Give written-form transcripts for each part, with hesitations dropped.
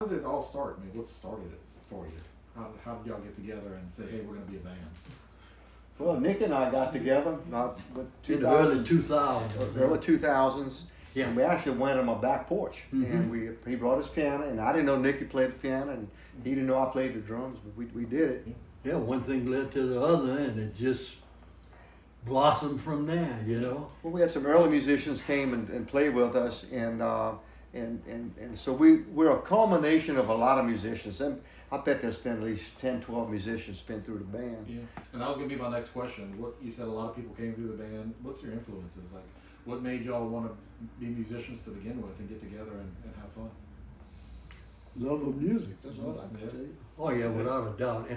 How did it all start? I mean, what started it for you? How did y'all get together and say, hey, we're going to be a band? Well, Nick and I got together in the early 2000s. Early 2000s. Yeah. And we actually went on my back porch, Mm-hmm. and he brought his piano, and I didn't know Nicky played the piano, and he didn't know I played the drums, but we did it. Yeah, one thing led to the other, and it just blossomed from there, you know. Well, we had some early musicians came and played with us, and so we're a culmination of a lot of musicians. And I bet there's been at least 10, 12 musicians been through the band. Yeah, and that was going to be my next question. What you said, a lot of people came through the band. What's your influences? Like, what made y'all want to be musicians to begin with and get together and have fun? Love of music, that's all I can tell you. Oh yeah, without a doubt.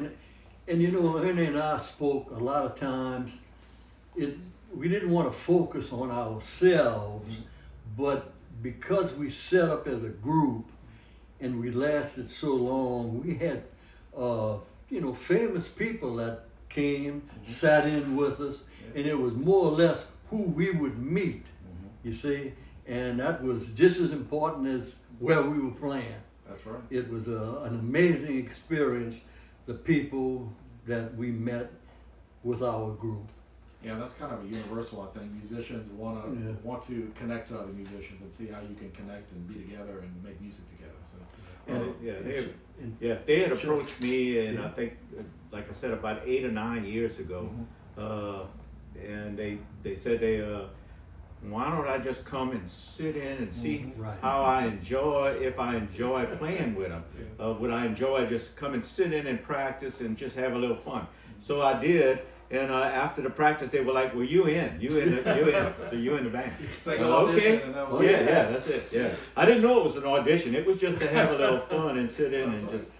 And you know, Ernie and I spoke a lot of times. We didn't want to focus on ourselves, but because we set up as a group and we lasted so long, we had famous people that came, sat in with us, and it was more or less who we would meet, you see, and that was just as important as where we were playing. That's right. It was an amazing experience, the people that we met with our group. Yeah, that's kind of a universal. I think musicians want to connect to other musicians and see how you can connect and be together and make music together. So, they had approached me, and I think, like I said, about 8 or 9 years ago, and they said why don't I just come and sit in and see how if I enjoy playing with them. Would I enjoy just come and sit in and practice and just have a little fun? So I did. And after the practice, they were like, "Well, you in, so you in the band." Okay. Yeah, that's it. Yeah, I didn't know it was an audition. It was just to have a little fun and sit in and just,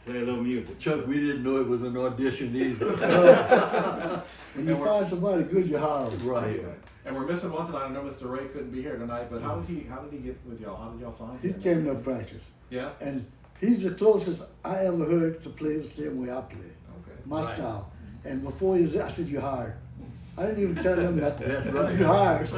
play a little music. Chuck, we didn't know it was an audition either. When you find somebody good, you hire them. Right. And we're missing one tonight. I know Mr. Ray couldn't be here tonight, but how did he get with y'all? How did y'all find He him? came to practice. Yeah. And he's the closest I ever heard to play the same way I play. Okay. My Right. style. And before he was, I said, you hired. I didn't even tell him that. That's right. You hired.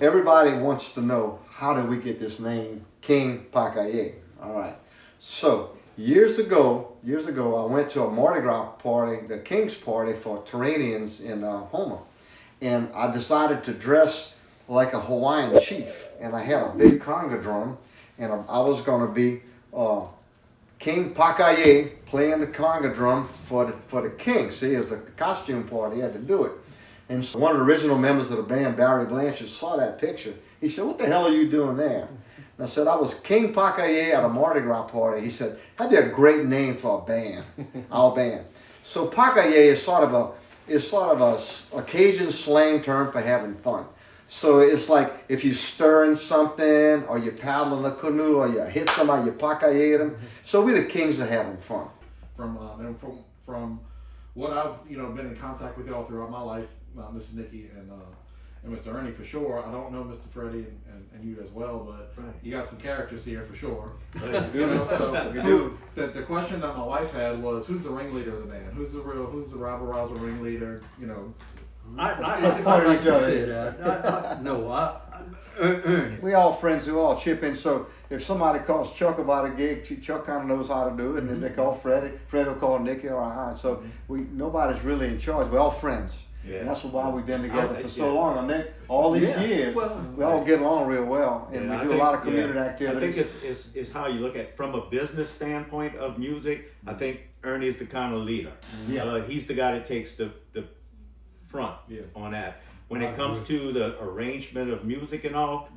Everybody wants to know, how did we get this name, King Pakaye? All right. So years ago, I went to a Mardi Gras party, the King's party for Turanians in Houma, and I decided to dress like a Hawaiian chief, and I had a big conga drum, and I was going to be King Pakaye playing the conga drum for the king. See, it was a costume party, he had to do it. And so one of the original members of the band, Barry Blanchard, saw that picture. He said, "What the hell are you doing there?" And I said, "I was King Pakaye at a Mardi Gras party." He said, "That'd be a great name for a band, our band." So Pakaye is sort of a Cajun slang term for having fun. So it's like if you're stirring something, or you're paddling a canoe, or you hit somebody, you Pakaye them. So we're the kings of having fun. From what I've been in contact with y'all throughout my life, Mr. Nicky and Mr. Ernie for sure. I don't know Mr. Freddie and you as well, but you got some characters here for sure. The question that my wife had was, who's the ringleader of the band? Who's the rabble rouser ringleader? I'd like to say that. Ernie. We all friends who all chip in. So if somebody calls Chuck about a gig, Chuck kind of knows how to do it. And if they call Freddie will call Nicky or I. So nobody's really in charge. We're all friends. Yeah. And that's why we've been together for so long. And then all these years, we all get along real well. And we do a lot of community activities. I think it's how you look at from a business standpoint of music. I think Ernie is the kind of leader. He's the guy that takes the front on that. When it comes to the arrangement of music and all,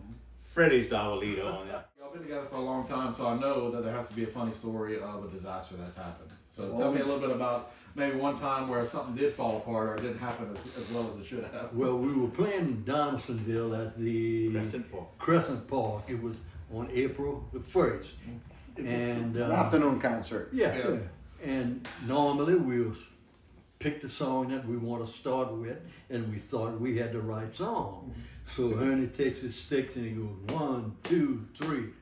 Freddie's our leader on that. Y'all been together for a long time, so I know that there has to be a funny story of a disaster that's happened. So tell me a little bit about maybe one time where something did fall apart or it didn't happen as well as it should have. Well, we were playing in Donaldsonville at the Crescent Park. It was on April the 1st. And an afternoon concert. Yeah. And normally we'll pick the song that we want to start with, and we thought we had the right song. So Ernie takes his sticks and he goes 1, 2, 3.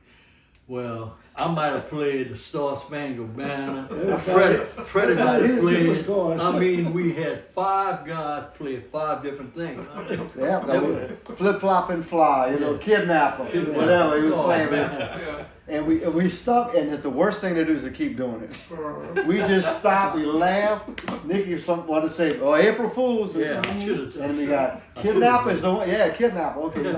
Well, I might have played the Star Spangled Banner. Freddie might have played. I mean, we had 5 guys play 5 different things. Flip Flop and Fly, Kidnapper, whatever he was playing. And we stopped, and the worst thing to do is to keep doing it. We just stopped, we laughed. Nicky wanted to say, "Oh, April Fools!" Yeah, I should have. And we got kidnappers. Kidnap. Okay.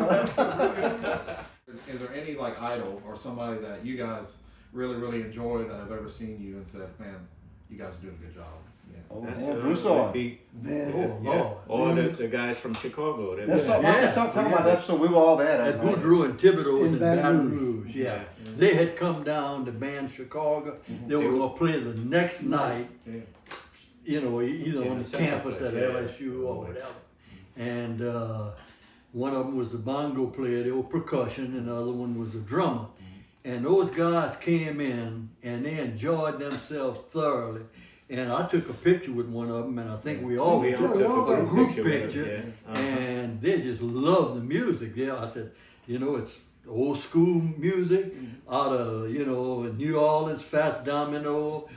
Is there any like idol or somebody that you guys really enjoy that have ever seen you and said, "Man, you guys are doing a good job"? Yeah. Oh, That's man, would Broussard. be, Man, yeah. Lord. Or the guys from Chicago. They Let's were- talk about that. So we were all there. At that night. Boudreaux and Thibodeau's In in Baton Baton Rouge. Rouge, yeah. They had come down to band Chicago. They were gonna play the next night, Yeah. you know, either Yeah, on the second campus place, at yeah. LSU or whatever. And one of them was the bongo player, the old percussion, and the other one was the drummer. And those guys came in and they enjoyed themselves thoroughly. And I took a picture with one of them, and I think we all We all took took a group with picture. them, yeah. And they just loved the music. Yeah, I said, you know, it's old school music out of, you know, New Orleans, Fats Domino,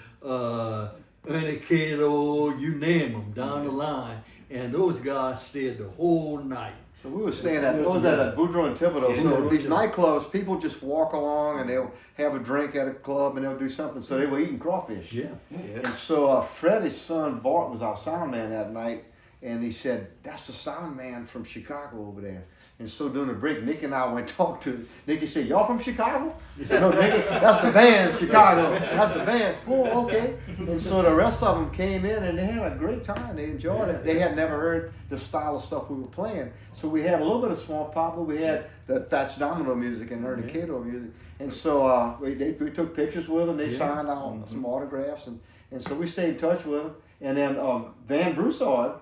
Educator, you name them, down the line. And those guys stayed the whole night. So we were staying at Boudreaux and Thibodeau. So Yeah. these nightclubs, people just walk along and they'll have a drink at a club and they'll do something. So they were eating crawfish. Yeah. Yeah. And so Freddie's son Bart was our sound man that night, and he said, "That's the sound man from Chicago over there." And so during the break, Nicky and I went and talked to Nicky. Said, "Y'all from Chicago?" He said, "No, Nicky, that's the band, Chicago. That's the band." "Oh, okay." And so the rest of them came in and they had a great time. They enjoyed it. They had never heard the style of stuff we were playing. So we had a little bit of Swamp Pop, but we had the Fats Domino music and Ernie Cato music. And so we took pictures with them. They signed out some autographs, and so we stayed in touch with them. And then Van Broussard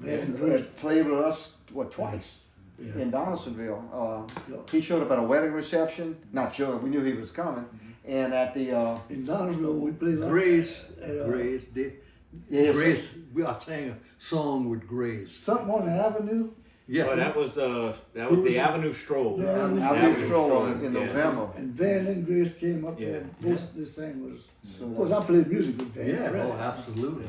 had played with us twice. Yeah. In Donaldsonville. He showed up at a wedding reception. Not showed up, we knew he was coming. And at the in Donaldsonville, we played like Grace, that. Grace, yes, Grace, I sang a song with Grace. Something on the avenue. Yeah. Well, that was the Avenue Stroll. Yeah. Avenue Stroll in Yeah. November. And Van and Grace came up there. And Yeah. this thing was. So Of course, I played music with Van. Yeah, right? oh, absolutely.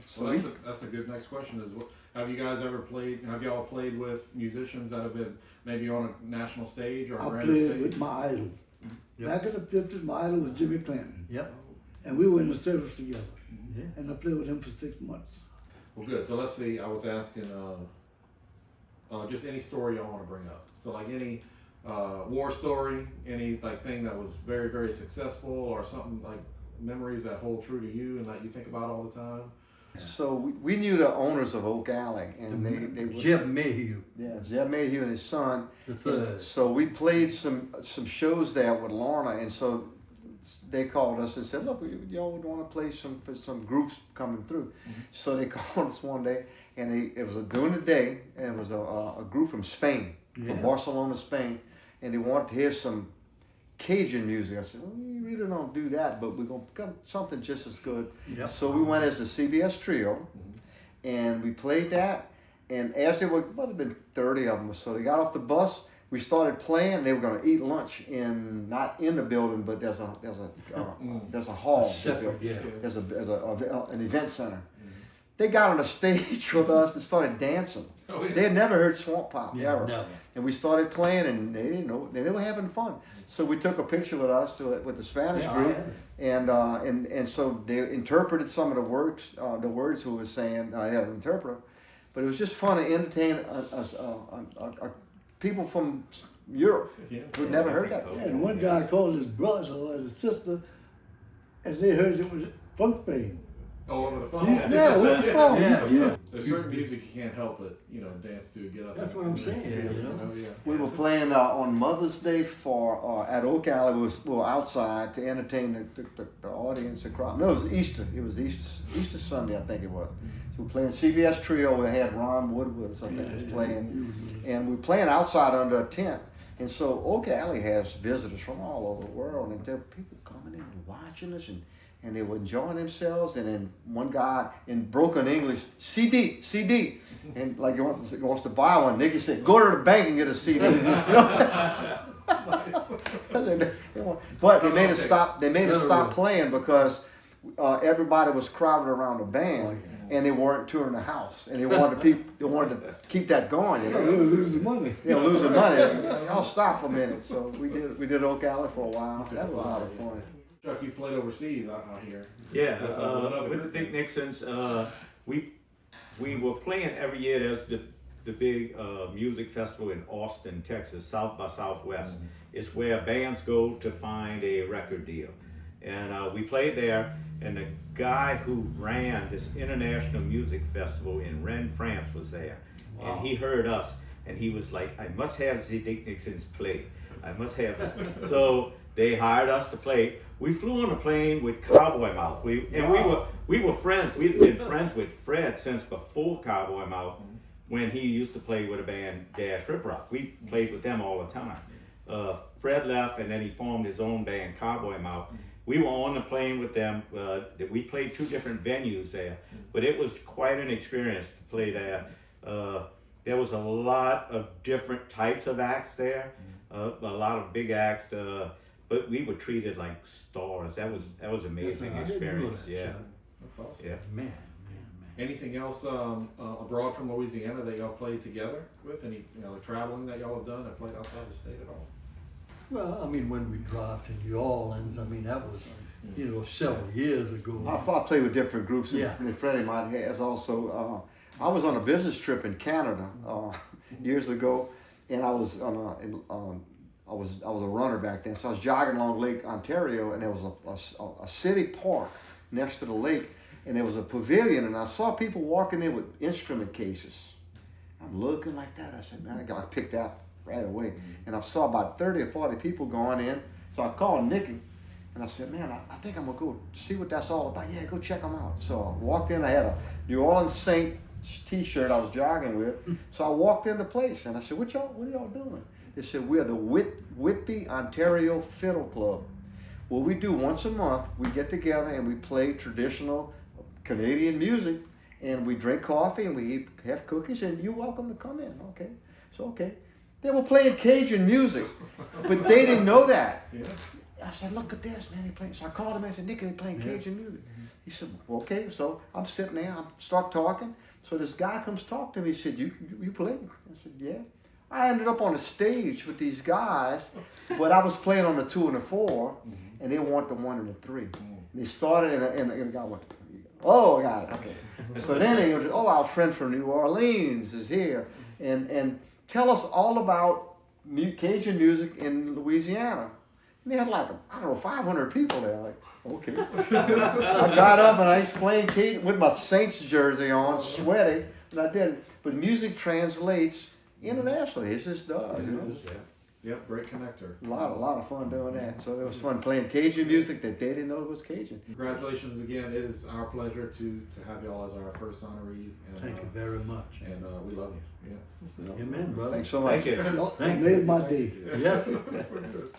So that's a good next question. Is what have you guys ever played? Have y'all played with musicians that have been maybe on a national stage or a I grand played stage? with my idol. Yep. Back in the 50s, my idol was Jimmy Clinton. Yep. And we were in the service together. Yeah. And I played with him for 6 months. Well, good. So let's see. I was asking just any story y'all want to bring up. So like any war story, any like thing that was very successful, or something like memories that hold true to you and that you think about all the time. So we knew the owners of Oak Alley, and they were, Jeb Mayhew, Zeb Mayhew and his son. the third. So we played some shows there with Lorna, and so they called us and said, "Look, y'all would want to play for some groups coming through." So they called us one day, and it was during the day, and it was a group from Spain, from Yeah. Barcelona, Spain, and they wanted to hear some Cajun music. I said, "Well, we really don't do that, but we're gonna come something just as good." Yep. So we went as the CBS Trio, and we played that. And as there were, might have been 30 of them, so they got off the bus. We started playing. They were going to eat lunch not in the building, but there's a hall. Separate, yeah. There's an event center. They got on the stage with us and started dancing. Oh, yeah. They had never heard Swamp Pop ever. Never. And we started playing, and they didn't know. They were having fun. So we took a picture with us with the Spanish Yeah, I group, had and so they interpreted some of the words we were saying. I had an interpreter, but it was just fun to entertain people from Europe who'd never heard that. Yeah, and one guy called his brother or his sister, and they heard it was from Spain. Oh, over the phone. Yeah, with the phone. Yeah. There's certain music you can't help but dance to, get up. That's and- what I'm saying, feel, you know? Yeah. We were playing on Mother's Day at Oak Alley. We were outside to entertain the audience, the crowd. No, it was Easter. It was Easter Sunday, I think it was. So we were playing CBS Trio. We had Ron Woodward, I think, was playing, and we were playing outside under a tent. And so Oak Alley has visitors from all over the world, and there were people coming in and watching us, and they were enjoying themselves. And then one guy in broken English, CD, and like he wants to buy one. Nicky said, "Go to the bank and get a CD." But they made us stop. They made us stop playing because everybody was crowded around the band, and they weren't touring the house, and they wanted to keep that going. They were losing money. They were losing money. y'all stop a minute. So we did Ocala for a while. That was a lot of fun. Chuck, you played overseas, I hear. Yeah, With another with the group. Dick Nixons, we were playing every year. There's the big music festival in Austin, Texas, South by Southwest. It's where bands go to find a record deal. And we played there, and the guy who ran this international music festival in Rennes, France was there. Wow. And he heard us, and he was like, I must have the Dick Nixons play. I must have it. So they hired us to play. We flew on a plane with Cowboy Mouth. We were friends. We'd been friends with Fred since before Cowboy Mouth, when he used to play with a band, Dash Rip Rock. We played with them all the time. Fred left, and then he formed his own band, Cowboy Mouth. We were on the plane with them. We played 2 different venues there, but it was quite an experience to play there. There was a lot of different types of acts there, a lot of big acts, but we were treated like stars. That was amazing I didn't know experience. that, Yeah, Chuck. That's awesome. yeah. Man. Anything else abroad from Louisiana that y'all played together with? Any traveling that y'all have done that played outside the state at all? Well, I mean, when we dropped in New Orleans, I mean, that was, several years ago. I play with different groups. Yeah. And Freddie might has also. I was on a business trip in Canada years ago, and I was on I was a runner back then. So I was jogging along Lake Ontario, and there was a city park next to the lake, and there was a pavilion, and I saw people walking in with instrument cases. I'm looking like that. I said, man, I got picked out right away. And I saw about 30 or 40 people going in. So I called Nicky, and I said, man, I think I'm going to go see what that's all about. Yeah, go check them out. So I walked in. I had a New Orleans Saint t-shirt I was jogging with. So I walked in the place, and I said, what are y'all doing? They said, we're the Whitby, Ontario Fiddle Club. What we do once a month, we get together and we play traditional Canadian music, and we drink coffee and we have cookies, and you're welcome to come in. Okay. So, okay. They were playing Cajun music, but they didn't know that. Yeah. I said, look at this, man. They playing. So I called him and I said, Nicky, they playing Cajun music. He said, well, okay. So I'm sitting there, I start talking. So this guy comes talk to me. He said, you play? I said, yeah. I ended up on the stage with these guys, but I was playing on the 2 and the 4, and they want the 1 and the 3. And they started, and the guy went, oh, got it, okay. So then they went, oh, our friend from New Orleans is here, and tell us all about Cajun music in Louisiana. And they had like, 500 people there. Like, okay. I got up and I explained Cajun with my Saints jersey on, sweaty, and I did. But music translates internationally. It just does. Yep, great connector. A lot of fun doing that. So it was fun playing Cajun music that they didn't know it was Cajun. Congratulations again. It is our pleasure to have y'all as our first honoree. And, Thank you very much. And we love you. Yeah. Amen, brother. Thanks so much. Thank you. That made my day. Yes. We're good.